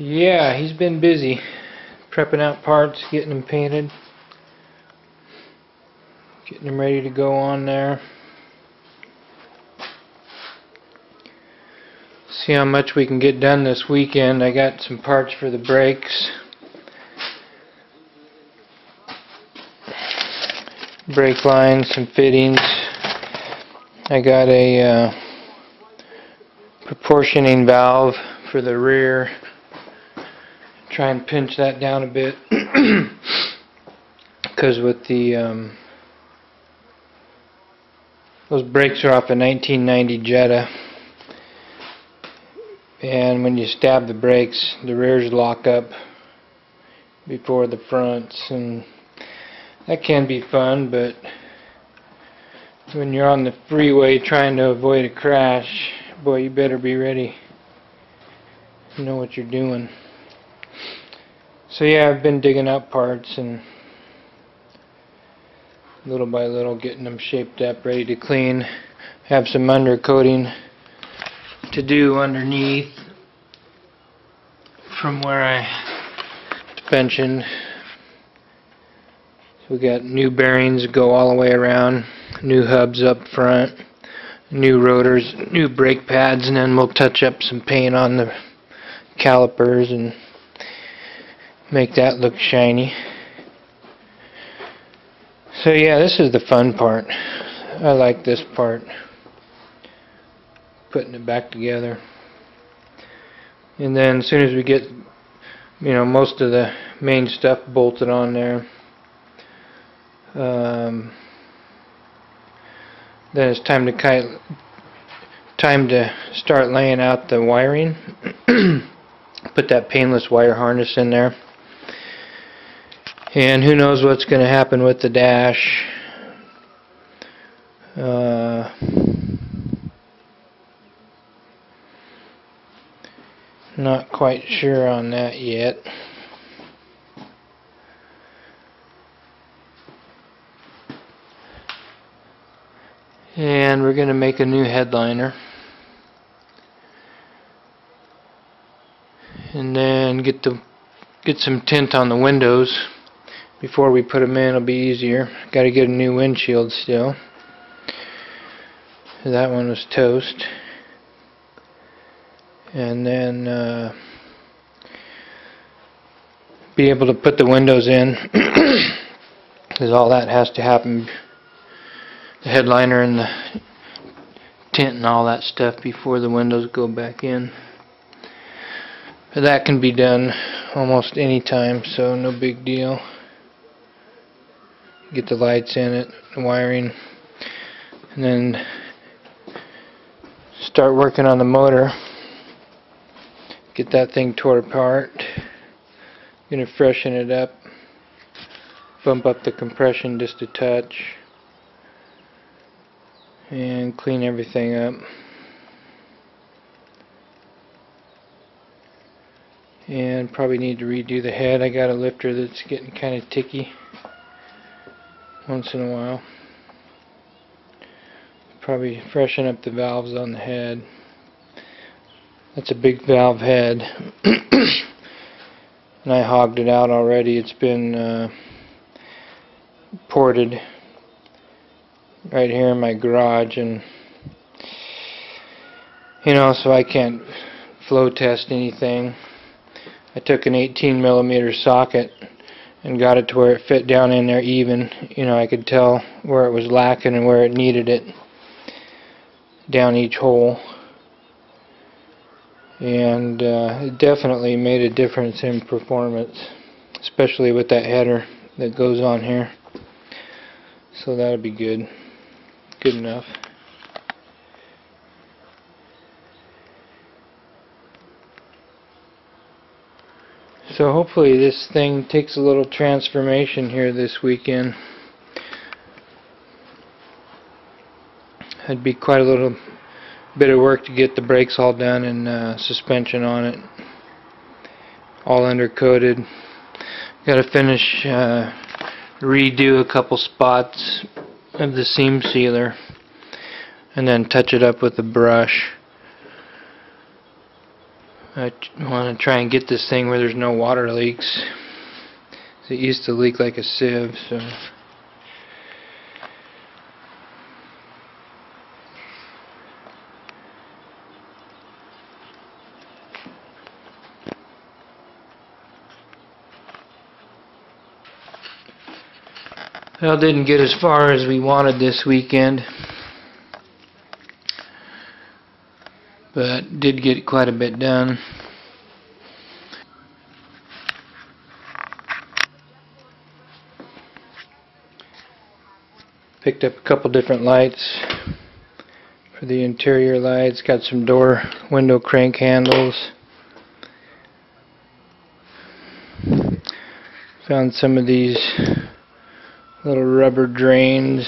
Yeah, he's been busy prepping out parts, getting them painted, getting them ready to go on there. See how much we can get done this weekend. I got some parts for the brakes. Brake lines, some fittings. I got a proportioning valve for the rear. Try and pinch that down a bit because with the those brakes are off a 1990 Jetta, and when you stab the brakes, the rears lock up before the fronts, and that can be fun, but when you're on the freeway trying to avoid a crash, boy, you better be ready. You know what you're doing. So yeah, I've been digging up parts and little by little getting them shaped up, ready to clean. Have some undercoating to do underneath from where I mentioned. So we got new bearings go all the way around, new hubs up front, new rotors, new brake pads, and then we'll touch up some paint on the calipers and make that look shiny. So yeah, this is the fun part. I like this part, putting it back together. And then as soon as we get, most of the main stuff bolted on there, then it's time to start laying out the wiring. Put that painless wire harness in there. And who knows what's going to happen with the dash. Not quite sure on that yet. And we're going to make a new headliner. And then get some tint on the windows before we put them in. It'll be easier. Got to get a new windshield still. That one was toast. And then be able to put the windows in, because all that has to happen. The headliner and the tint and all that stuff before the windows go back in. But that can be done almost any time, so no big deal. Get the lights in it, the wiring, and then start working on the motor. Get that thing tore apart. Gonna freshen it up, bump up the compression just a touch, and clean everything up. And probably need to redo the head. I got a lifter that's getting kind of ticky once in a while. Probably freshen up the valves on the head. That's a big valve head. And I hogged it out already. It's been ported right here in my garage, and so I can't flow test anything. I took an 18mm socket and got it to where it fit down in there even. I could tell where it was lacking and where it needed it down each hole. And it definitely made a difference in performance, especially with that header that goes on here. So that'll be good. Good enough. So hopefully this thing takes a little transformation here this weekend. It'd be quite a little bit of work to get the brakes all done and suspension on it, all undercoated. Got to finish redo a couple spots of the seam sealer and then touch it up with a brush. I want to try and get this thing where there's no water leaks. It used to leak like a sieve, so. Well, didn't get as far as we wanted this weekend, but did get quite a bit done. Picked up a couple different lights for the interior lights. Got some door window crank handles. Found some of these little rubber drains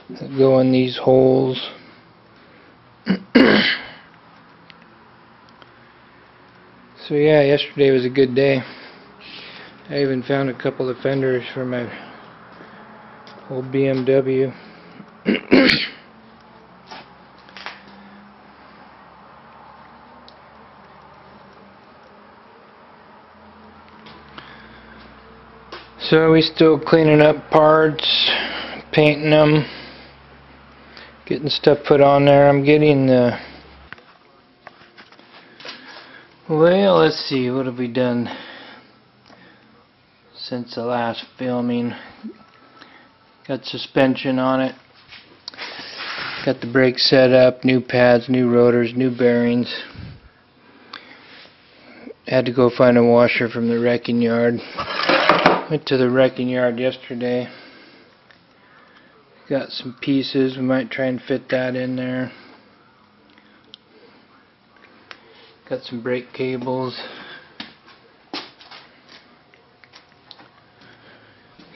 that go in these holes. So yeah, yesterday was a good day. I even found a couple of fenders for my old BMW. So we still cleaning up parts, painting them, getting stuff put on there. I'm getting the, well, let's see, what have we done since the last filming? Got suspension on it, got the brakes set up, new pads, new rotors, new bearings. Had to go find a washer from the wrecking yard. Went to the wrecking yard yesterday. Got some pieces. We might try and fit that in there. Got some brake cables.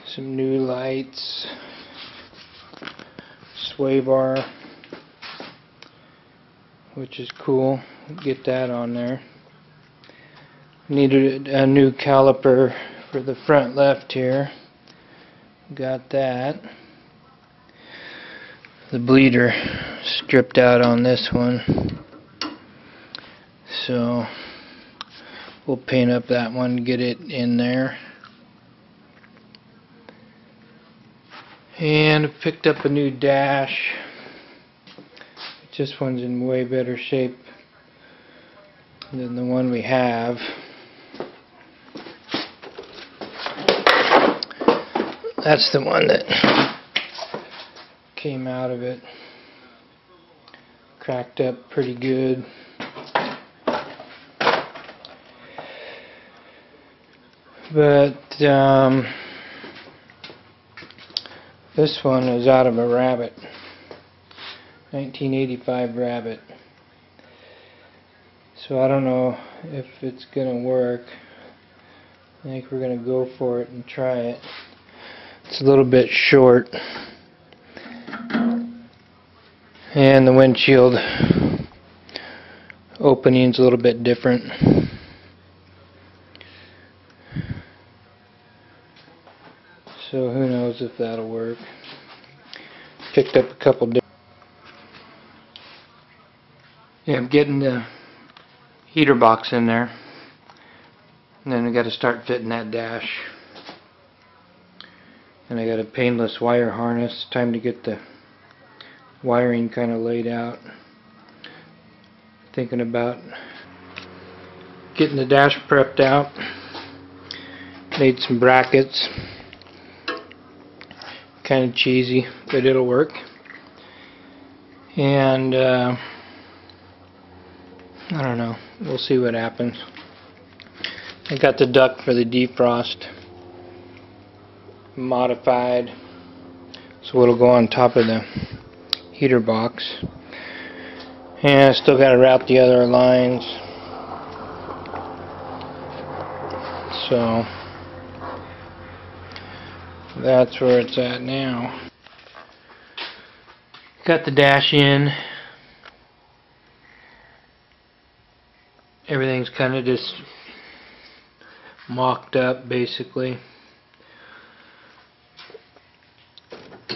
Some new lights. Sway bar, which is cool. Get that on there. Needed a new caliper for the front left here. Got that. The bleeder stripped out on this one, so we'll paint up that one, get it in there. And picked up a new dash. This one's in way better shape than the one we have. That's the one that came out of it. Cracked up pretty good. But this one is out of a Rabbit. 1985 Rabbit. So I don't know if it's gonna work. I think we're gonna go for it and try it. It's a little bit short, and the windshield opening's a little bit different. So who knows if that'll work. Picked up a couple different. Yeah, I'm getting the heater box in there, and then I got to start fitting that dash. And I got a painless wire harness. Time to get the wiring kind of laid out. Thinking about getting the dash prepped out. Made some brackets. Kind of cheesy, but it'll work. And I don't know. We'll see what happens. I got the duct for the defrost modified, so it'll go on top of the heater box. And I still got to route the other lines. So that's where it's at now. Got the dash in. Everything's kind of just mocked up basically.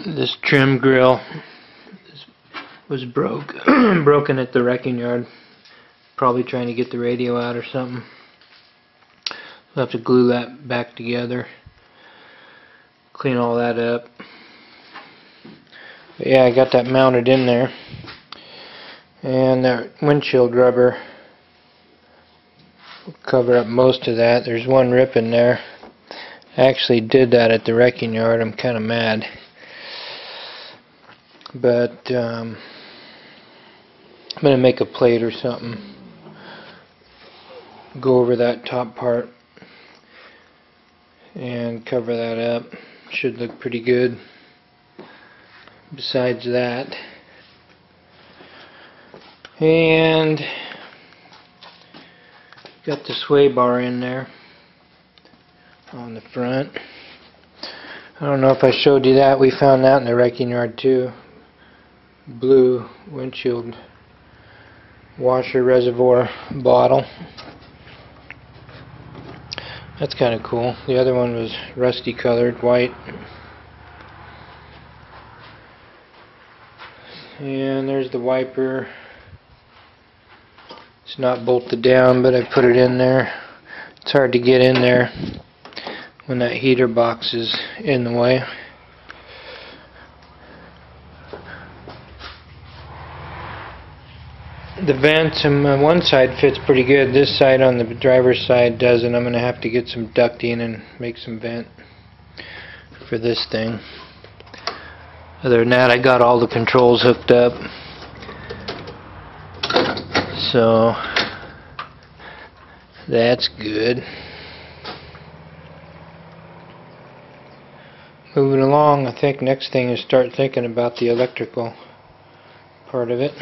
This trim grill was broken at the wrecking yard. Probably trying to get the radio out or something. We'll have to glue that back together. Clean all that up. But yeah, I got that mounted in there. And that windshield rubber will cover up most of that. There's one rip in there. I actually did that at the wrecking yard. I'm kind of mad. But I'm going to make a plate or something. Go over that top part and cover that up. Should look pretty good. Besides that, and got the sway bar in there on the front. I don't know if I showed you that. We found that in the wrecking yard too. Blue windshield washer reservoir bottle. That's kind of cool. The other one was rusty colored, white. And there's the wiper. It's not bolted down, but I put it in there. It's hard to get in there when that heater box is in the way. The vents on one side fits pretty good. This side on the driver's side doesn't. I'm going to have to get some ducting and make some vent for this thing. Other than that, I got all the controls hooked up. So that's good. Moving along, I think next thing is start thinking about the electrical part of it.